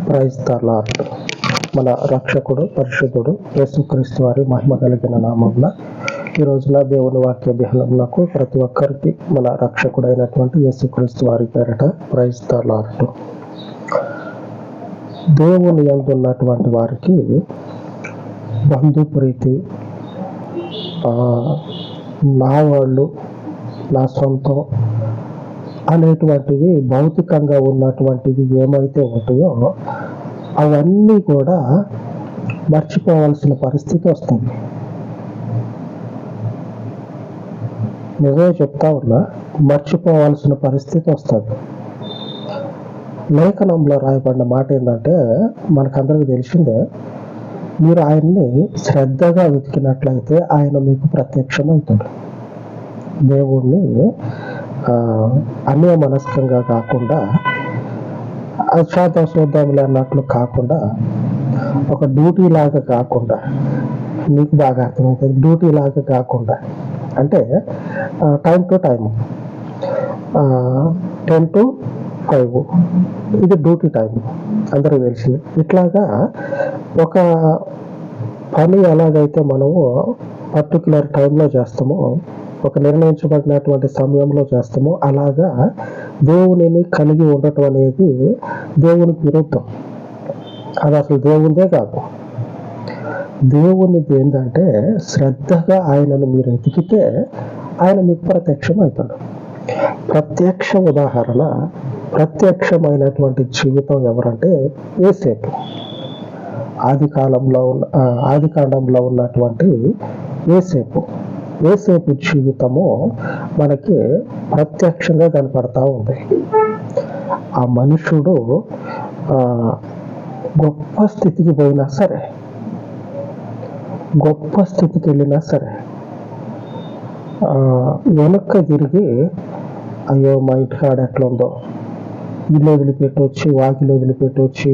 Praise the lord. మన రక్షకుడు పరిశుద్ధుడు యేసుక్రీస్తు వారి మహిమ కలిగిన నామమున ఈ రోజున దేవుని వాక్య ధ్యానమునకు ప్రతి ఒక్కరికి మన రక్షకుడైనటువంటి యేసుక్రీస్తు వారి పేరిట ప్రైజ్ ద లార్డ్. దేవుని యందు ఉన్నటువంటి వారికి బంధు ప్రీతి, నా వాళ్ళు, నా సొంతం అనేటువంటివి భౌతికంగా ఉన్నటువంటివి ఏమైతే ఉంటాయో అవన్నీ కూడా మర్చిపోవాల్సిన పరిస్థితి వస్తుంది. నిజమే చెప్తా ఉన్నా, మర్చిపోవాల్సిన పరిస్థితి వస్తుంది. లేఖనంలో రాయబడిన మాట ఏంటంటే, మనకందరికి తెలిసిందే, మీరు ఆయన్ని శ్రద్ధగా వెతికినట్లయితే ఆయన మీకు ప్రత్యక్షమవుతాడు. దేవుణ్ణి అన్యమనస్కంగా కాకుండా, చూద్దాంలే అన్నట్లు కాకుండా, ఒక డ్యూటీ లాగా కాకుండా, మీకు బాగా అర్థమవుతుంది, డ్యూటీ లాగా కాకుండా, అంటే టైం టు టైము, 10 to 5 ఇది డ్యూటీ టైం, అందరికీ తెలిసింది. ఇట్లాగా ఒక పని ఎలాగైతే మనము పర్టికులర్ టైంలో చేస్తామో, ఒక నిర్ణయించబడినటువంటి సమయంలో చేస్తామో, అలాగా దేవునిని కలిగి ఉండటం అనేది దేవునికి విరుద్ధం. అది అసలు దేవునిదే కాదు. దేవునిది ఏంటంటే, శ్రద్ధగా ఆయనను మీరు ఎతికితే ఆయన మీకు ప్రత్యక్షం అవుతాడు. ప్రత్యక్ష ఉదాహరణ, ప్రత్యక్షమైనటువంటి జీవితం ఎవరంటే యోసేపు. ఆది కాండంలో ఉన్నటువంటి యోసేపు జీవితము మనకి ప్రత్యక్షంగా కనపడతా ఉంది. ఆ మనుషుడు గొప్ప స్థితికి పోయినా సరే, గొప్ప స్థితికి వెళ్ళినా సరే, వెనక్కి తిరిగి అయ్యో మా ఇంటికాడ ఎట్లా ఉందో, ఇల్లు వదిలిపెట్టొచ్చి, వాకిలు వదిలిపెట్టొచ్చి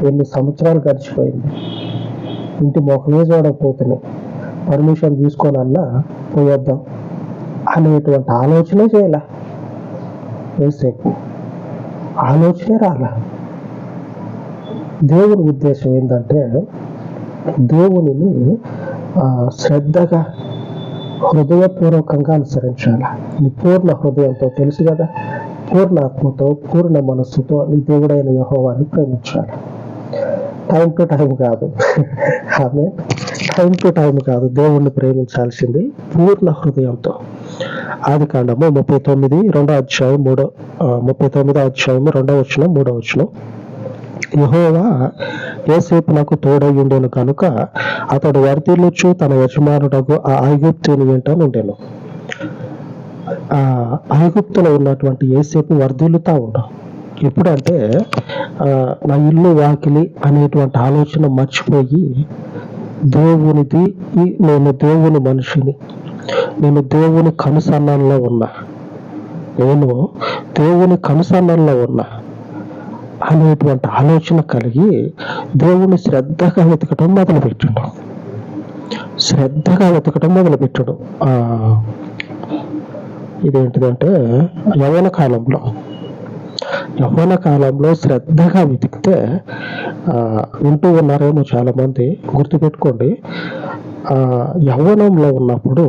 ఎన్ని సంవత్సరాలు గడిచిపోయింది, ఇంటి మొక్కలే చూడకపోతున్నాయి, పర్మిషన్ తీసుకోనన్నా పోయొద్దాం అనేటువంటి ఆలోచనే చేయాల. యోసేపు ఆలోచనే రాలా. దేవుని ఉద్దేశం ఏంటంటే, దేవునిని శ్రద్ధగా హృదయపూర్వకంగా అనుసరించాలి. నీ పూర్ణ హృదయంతో, తెలుసు కదా, పూర్ణ ఆత్మతో, పూర్ణ మనస్సుతో నీ దేవుడైన యెహోవాని ప్రేమించాలి. టైం టు టైం కాదు, ఆమె టైం టు టైం కాదు, దేవుణ్ణి ప్రేమించాల్సింది పూర్ణ హృదయంతో. ఆది కాండము 39 2వ అధ్యాయం 2వ వచనం, యెహోవా యోసేపునకు తోడయుండెను కనుక అతడు వర్ధిల్లుచు తన యజమానుడగు ఆ ఐగుప్తుని వెంట నుండెను. ఐగుప్తులో ఉన్నటువంటి యోసేపు వర్ధిల్లుతా ఉండవు. ఎప్పుడంటే నా ఇల్లు వాకిలి అనేటువంటి ఆలోచన మర్చిపోయి, దేవునిది, నేను దేవుని మనిషిని, నేను దేవుని కనుసన్నల్లో ఉన్నా అనేటువంటి ఆలోచన కలిగి దేవుని శ్రద్ధగా వెతకటం మొదలుపెట్టడం. ఇదేంటిదంటే, యవ్వన కాలంలో శ్రద్ధగా వెతికితే, వింటూ ఉన్నారేమో చాలా మంది, గుర్తుపెట్టుకోండి, యవ్వనంలో ఉన్నప్పుడు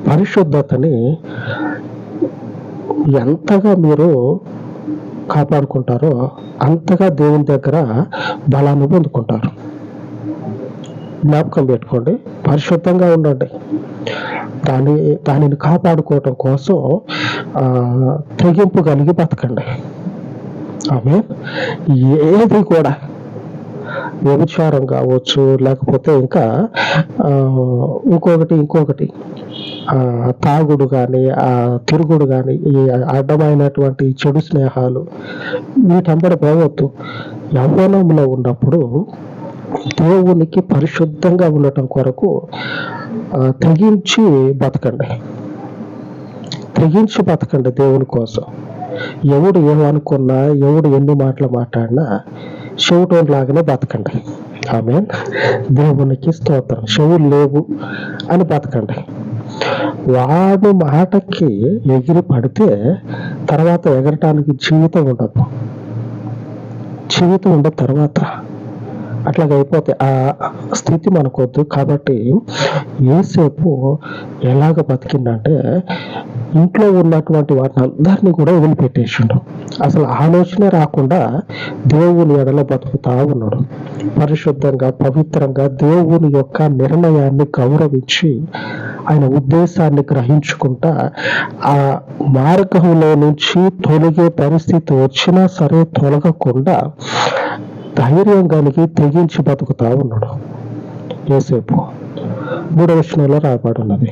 పరిశుద్ధతని ఎంతగా మీరు కాపాడుకుంటారో అంతగా దేవుని దగ్గర బలాన్ని పొందుకుంటారు. జ్ఞాపకం పెట్టుకోండి, పరిశుద్ధంగా ఉండండి. దానిని కాపాడుకోవటం కోసం తెగింపు కలిగి బతకండి. ఆమె ఏది కూడా, వ్యభిచారం కావచ్చు, లేకపోతే ఇంకా ఇంకొకటి తాగుడు కానీ, తిరుగుడు కానీ, ఈ అడ్డమైనటువంటి చెడు స్నేహాలు, వీటంబడి పోవద్దు. యవ్వనంలో ఉన్నప్పుడు దేవునికి పరిశుద్ధంగా ఉండటం కొరకు తెగించి బతకండి దేవుని కోసం. ఎవడు ఏమనుకున్నా, ఎవడు ఎన్ని మాటలు మాట్లాడినా చెవుటోన్ లాగానే బతకండి. ఆమేన్. దేవునికి స్తోత్రం. చెవులు లేవు అని బతకండి. వాడు మాటకి ఎగిరి పడితే తర్వాత ఎగరటానికి జీవితం ఉండదు. జీవితం ఉన్న తర్వాత అట్లాగ అయిపోతే ఆ స్థితి మనకొద్దు. కాబట్టి యోసేపు ఎలాగ బతికిందంటే ఇంట్లో ఉన్నటువంటి వాటిని అందరినీ కూడా వదిలిపెట్టేసిండు. అసలు ఆలోచనే రాకుండా దేవుని ఎడల బతుకుతా ఉన్నాడు. పరిశుద్ధంగా, పవిత్రంగా దేవుని యొక్క నిర్ణయాన్ని గౌరవించి ఆయన ఉద్దేశాన్ని గ్రహించుకుంటా ఆ మార్గంలో నుంచి తొలగే పరిస్థితి వచ్చినా సరే తొలగకుండా ధైర్యం కలిగి తెగించి బతుకుతా ఉన్నాడు యోసేపు. 3వ వచనంలో రాయబడినది,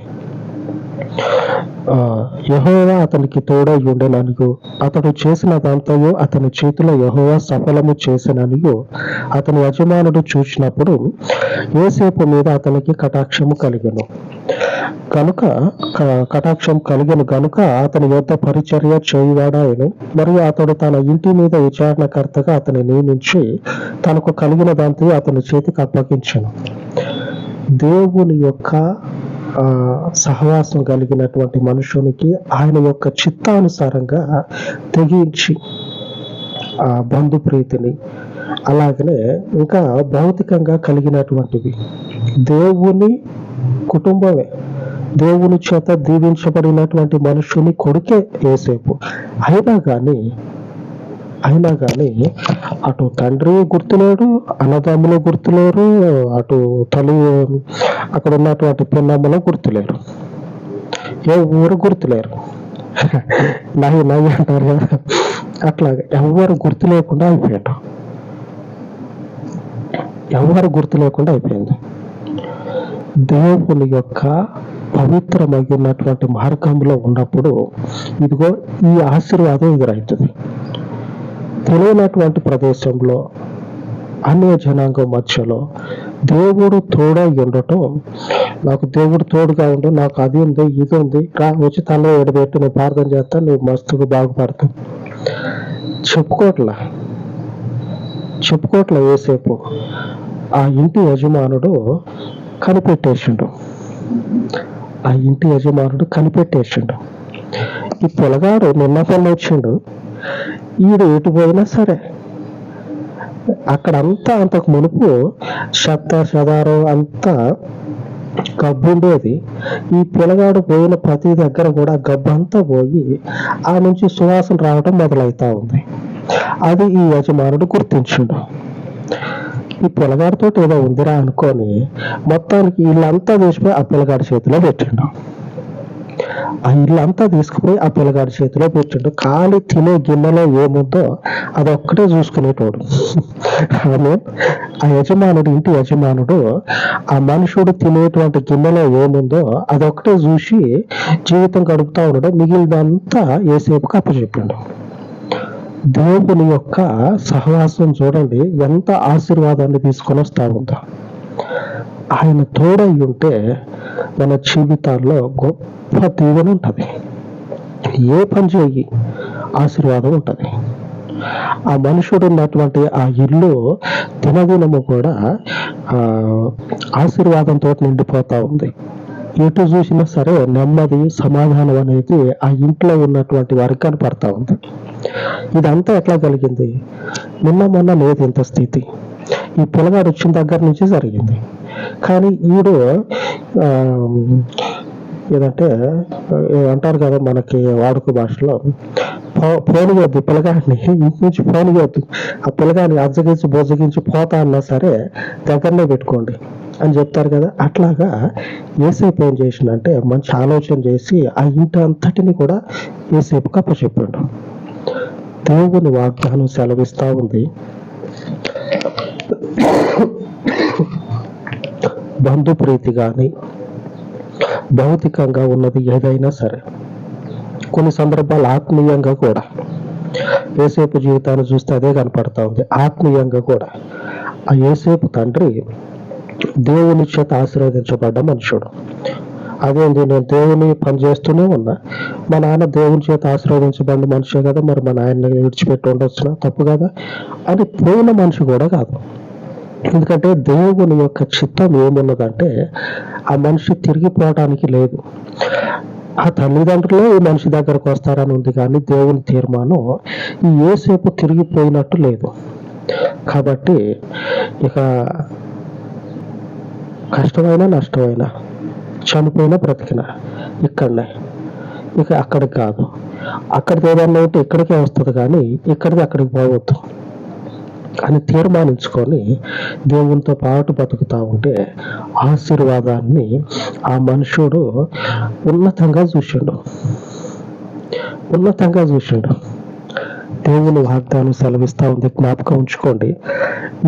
యెహోవా అతనికి తోడై ఉండెననియు అతడు చేసినదంతయు అతని చేతిలో యెహోవా సఫలము చేసెననియు అతని యజమానుడు చూచినప్పుడు యోసేపు మీద అతనికి కటాక్షము కలిగెను గనుక అతని యొద్ద పరిచర్య చేయువాడాయను. మరియు అతడు తన ఇంటి మీద విచారణకర్తగా అతని నియమించి తనకు కలిగిన దాంతో అతని చేతికి అప్పగించెను. దేవుని యొక్క సహవాసం కలిగినటువంటి మనుషునికి ఆయన యొక్క చిత్తానుసారంగా తెగించి ఆ బంధుప్రీతిని, అలాగనే ఇంకా భౌతికంగా కలిగినటువంటివి దేవుని కుటుంబమే, దేవుని చేత దీవించబడినటువంటి మనుషుని కొడుకే యోసేపు. అయినా కానీ అటు తండ్రి గుర్తులేడు, అన్నదమ్ములు గుర్తులేరు, అటు తల్లి అక్కడ ఉన్నటువంటి పిన్నమ్మలు గుర్తులేరు, ఎవరు గుర్తులేరు. నయ్యి అంటారు కదా, అట్లాగే ఎవరు గుర్తు లేకుండా అయిపోయింది. దేవుని యొక్క పవిత్రమైనటువంటి మార్గంలో ఉన్నప్పుడు ఇదిగో ఈ ఆశీర్వాదం ఎదురవుతుంది. తెలియనటువంటి ప్రదేశంలో, అన్య జనాంగం మధ్యలో దేవుడు తోడై ఉండటం, నాకు దేవుడు తోడుగా ఉండు, నాకు అది ఉంది ఇది ఉంది, వచ్చి తల ఎడబెట్టి నేను ప్రార్థన చేస్తా, నువ్వు మస్తుగా బాగుపడతావు చెప్పుకోవట్లే యోసేపు. ఆ ఇంటి యజమానుడు కనిపెట్టేసిండు. ఈ పొలగాడు నిన్న పని వచ్చిండు, ఈడు ఎటు పోయినా సరే అక్కడంతా అంతకు మునుపు చెదారం అంతా గబ్బు ఉండేది. ఈ పిల్లగాడు పోయిన ప్రతి దగ్గర కూడా గబ్బంతా పోయి ఆ నుంచి సువాసన రావడం మొదలవుతా ఉంది. అది ఈ యజమానుడు గుర్తించిండు. ఈ పిల్లగాడితో ఏదో ఉందిరా అనుకొని మొత్తానికి ఇల్లంతా తీసిపోయి ఆ పిల్లగాడి చేతిలో పెట్టిండు. ఆ పిల్లగాడి చేతిలో పెట్టిండు. ఖాళీ తినే గిన్నెలో ఏముందో అదొక్కటే చూసుకునేటోడు. ఇంటి యజమానుడు ఆ మనుషుడు తినేటువంటి గిన్నెలో ఏముందో అదొక్కటే చూసి జీవితం గడుపుతా ఉన్నాడు. మిగిలినంతా యోసేపుకి అప్పచెప్పిండు. దేవుని యొక్క సహవాసం చూడండి ఎంత ఆశీర్వాదాన్ని తీసుకొని వస్తా ఉందో. ఆయన తోడై ఉంటే మన జీవితాల్లో గొప్ప దీవెన ఉంటుంది. ఏ పని చేయి ఆశీర్వాదం ఉంటుంది. ఆ మనుషుడు ఉన్నటువంటి ఆ ఇల్లు దినదినము కూడా ఆశీర్వాదంతో నిండిపోతా ఉంది. ఎటు చూసినా సరే నెమ్మది, సమాధానం అనేది ఆ ఇంట్లో ఉన్నటువంటి వారికి కనపడతా ఉంది. ఇదంతా ఎట్లా కలిగింది? మొన్న లేదు ఇంత స్థితి. ఈ పిల్లగాడు వచ్చిన దగ్గర నుంచి జరిగింది. కానీ ఈడు ఏదంటే అంటారు కదా మనకి వాడుక భాషలో, పోనియొద్దు పిల్లగాడిని, ఇంటి నుంచి పోనియొద్దు, ఆ పిల్లగాడిని అజ్జగించి బొజ్జగించి పోతా అన్నా సరే దగ్గరనే పెట్టుకోండి అని చెప్తారు కదా. అట్లాగా యోసేపు ఏం చేసిందంటే మంచి ఆలోచన చేసి ఆ ఇంటి అంతటిని కూడా యోసేపుకి అప్పచెప్పాడు. దేవుని వాగ్దానం సెలవిస్తా ఉంది, బంధుప్రీతి కానీ భౌతికంగా ఉన్నది ఏదైనా సరే, కొన్ని సందర్భాలు ఆత్మీయంగా కూడా యోసేపు జీవితాన్ని చూస్తే అదే కనపడతా ఉంది. ఆత్మీయంగా కూడా ఆ యోసేపు తండ్రి దేవుని చేత ఆశీర్వదించబడ్డ మనుషుడు. అదేంటి, నేను దేవుని పని చేస్తూనే ఉన్నా, మా నాన్న దేవుని చేత ఆశీర్వదించబడిన మనిషే కదా, మరి మా నాయన్ని విడిచిపెట్టి ఉండొచ్చునా, తప్పు కదా అని పోయిన మనిషి కూడా కాదు. ఎందుకంటే దేవుని యొక్క చిత్తం ఏమున్నదంటే ఆ మనిషి తిరిగిపోవడానికి లేదు. ఆ తల్లిదండ్రులే ఈ మనిషి దగ్గరకు వస్తారని ఉంది, కానీ దేవుని తీర్మానం ఈ యోసేపు తిరిగిపోయినట్టు లేదు. కాబట్టి ఇక కష్టమైనా నష్టమైనా చనిపోయినా బ్రతికినా ఇక్కడనే, ఇక అక్కడికి కాదు. అక్కడికి ఏదన్నా ఉంటే ఇక్కడికే వస్తుంది, కానీ ఇక్కడికి అక్కడికి పోవద్దు అని తీర్మానించుకొని దేవునితో పాటు బతుకుతా ఉంటే ఆశీర్వాదాన్ని ఆ మనుషుడు ఉన్నతంగా చూసిండు. దేవుని వాగ్దానం సెలవిస్తా ఉంది, జ్ఞాపకం ఉంచుకోండి.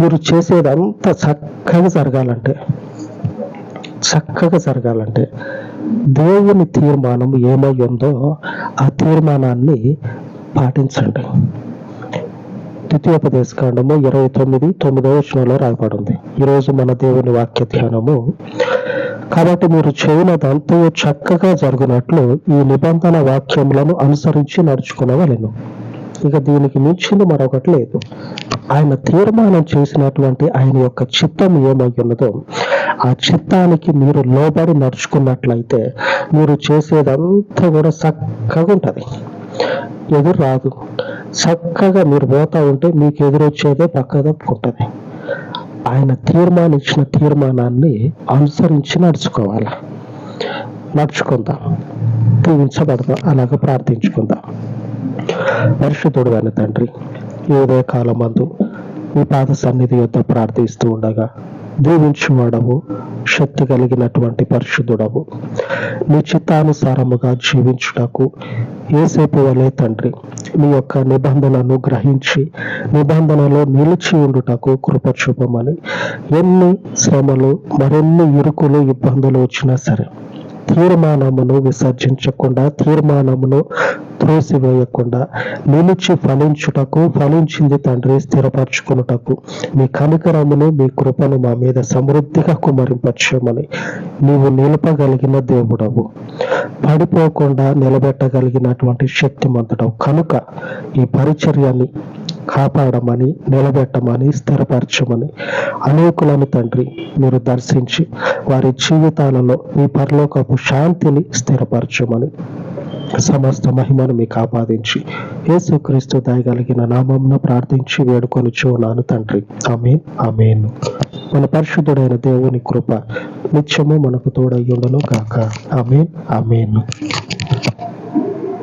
మీరు చేసేదంతా చక్కగా జరగాలంటే దేవుని తీర్మానం ఏమై ఉందో ఆ తీర్మానాన్ని పాటించండి. ద్వితీయోపదేశకాండము 29:9 రాయబడింది. ఈరోజు మన దేవుని వాక్య ధ్యానము. కాబట్టి మీరు చేయనదంతా చక్కగా జరుగునట్లు ఈ నిబంధన వాక్యములను అనుసరించి నడుచుకునవలెను. ఇక దీనికి మించింది మరొకటి లేదు. ఆయన తీర్మానం చేసినటువంటి ఆయన యొక్క చిత్తం ఏమై ఉన్నదో ఆ చిత్తానికి మీరు లోబడి నడుచుకున్నట్లయితే మీరు చేసేదంతా కూడా చక్కగా ఉంటుంది, ఎదురు రాదు. చక్కగా మీరు పోతా ఉంటే మీకు ఎదురొచ్చేదే పక్క తప్పుకుంటుంది. ఆయన తీర్మానించిన తీర్మానాన్ని అనుసరించి నడుచుకుందాం, దీవించబడదాం. అలాగే ప్రార్థించుకుందాం. పరిశుద్ధుడు అయిన తండ్రి, ఏదో కాలమందు మీ పాద సన్నిధి యొద్ద ప్రార్థిస్తూ ఉండగా దీవించువాడవు, శక్తి కలిగినటువంటి పరిశుద్ధుడవు, నీ చిత్తానుసారముగా జీవించుటకు యేసేపు వలె తండ్రి మీ యొక్క నిబంధనను గ్రహించి నిబంధనలో నిలిచి ఉండుటకు కృప చూపమని, ఎన్ని శ్రమలు మరెన్ని ఇరుకులు ఇబ్బందులు వచ్చినా సరే తీర్మానమును విసర్జించకుండా, తీర్మానమును త్రోసివేయకుండా నిలిచి ఫలించింది తండ్రి స్థిరపరచుకున్నటకు మీ కనికరమును మీ కృపను మా మీద సమృద్ధిగా కుమరింపచేయమని, నీవు నిలపగలిగిన దేవుడవు, పడిపోకుండా నిలబెట్టగలిగినటువంటి శక్తిమంతుడవు కనుక ఈ పరిచర్యని కాపాడమని, నిలబెట్టమని, స్థిరపరచమని, అనేకులను తండ్రి మీరు దర్శించి వారి జీవితాలలో మీ పరలోకపు శాంతిని స్థిరపరచమని, సమస్త మహిమను మీకు ఆపాదించి యేసుక్రీస్తు దయగలిగిన నామమున ప్రార్థించి వేడుకొనుచున్నాను తండ్రి. ఆమేన్, ఆమేన్. మన పరిశుద్ధుడైన దేవుని కృప నిత్యము మనకు తోడయ్యుండును గాక. ఆమేన్, ఆమేన్.